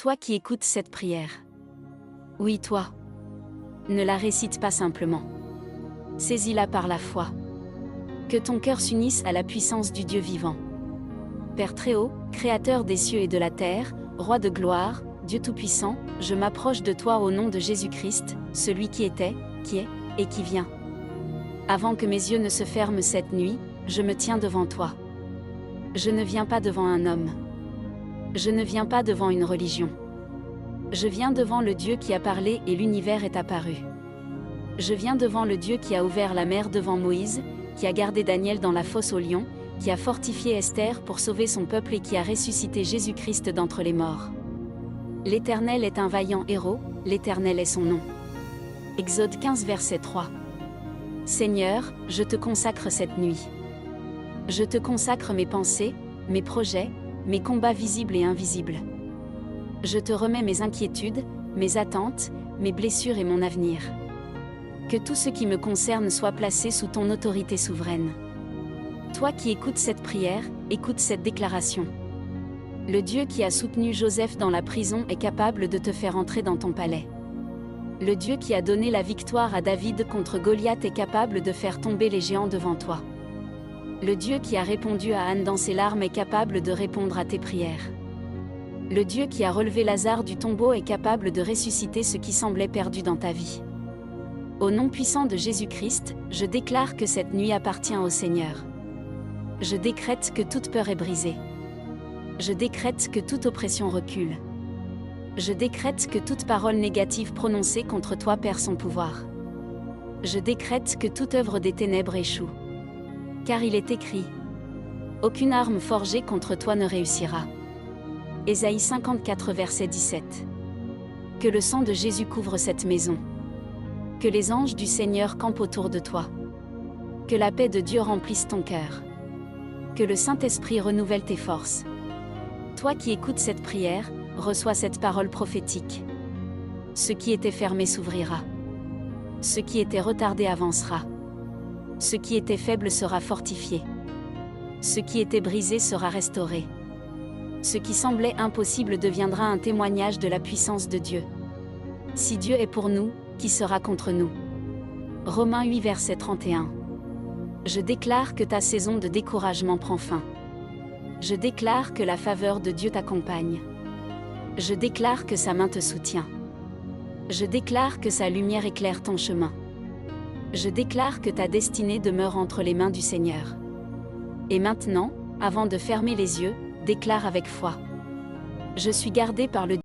Toi qui écoutes cette prière. Oui, toi. Ne la récite pas simplement. Saisis-la par la foi. Que ton cœur s'unisse à la puissance du Dieu vivant. Père Très-Haut, Créateur des cieux et de la terre, Roi de gloire, Dieu Tout-Puissant, je m'approche de toi au nom de Jésus-Christ, celui qui était, qui est, et qui vient. Avant que mes yeux ne se ferment cette nuit, je me tiens devant toi. Je ne viens pas devant un homme. Je ne viens pas devant une religion. Je viens devant le Dieu qui a parlé et l'univers est apparu. Je viens devant le Dieu qui a ouvert la mer devant Moïse, qui a gardé Daniel dans la fosse aux lions, qui a fortifié Esther pour sauver son peuple et qui a ressuscité Jésus-Christ d'entre les morts. L'Éternel est un vaillant héros, l'Éternel est son nom. Exode 15 verset 3. Seigneur, je te consacre cette nuit. Je te consacre mes pensées, mes projets, mes combats visibles et invisibles. Je te remets mes inquiétudes, mes attentes, mes blessures et mon avenir. Que tout ce qui me concerne soit placé sous ton autorité souveraine. Toi qui écoutes cette prière, écoute cette déclaration. Le Dieu qui a soutenu Joseph dans la prison est capable de te faire entrer dans ton palais. Le Dieu qui a donné la victoire à David contre Goliath est capable de faire tomber les géants devant toi. Le Dieu qui a répondu à Anne dans ses larmes est capable de répondre à tes prières. Le Dieu qui a relevé Lazare du tombeau est capable de ressusciter ce qui semblait perdu dans ta vie. Au nom puissant de Jésus-Christ, je déclare que cette nuit appartient au Seigneur. Je décrète que toute peur est brisée. Je décrète que toute oppression recule. Je décrète que toute parole négative prononcée contre toi perd son pouvoir. Je décrète que toute œuvre des ténèbres échoue. Car il est écrit: aucune arme forgée contre toi ne réussira. Ésaïe 54 verset 17. Que le sang de Jésus couvre cette maison. Que les anges du Seigneur campent autour de toi. Que la paix de Dieu remplisse ton cœur. Que le Saint-Esprit renouvelle tes forces. Toi qui écoutes cette prière, reçois cette parole prophétique. Ce qui était fermé s'ouvrira. Ce qui était retardé avancera. Ce qui était faible sera fortifié. Ce qui était brisé sera restauré. Ce qui semblait impossible deviendra un témoignage de la puissance de Dieu. Si Dieu est pour nous, qui sera contre nous? Romains 8 verset 31. Je déclare que ta saison de découragement prend fin. Je déclare que la faveur de Dieu t'accompagne. Je déclare que sa main te soutient. Je déclare que sa lumière éclaire ton chemin. Je déclare que ta destinée demeure entre les mains du Seigneur. Et maintenant, avant de fermer les yeux, déclare avec foi: je suis gardé par le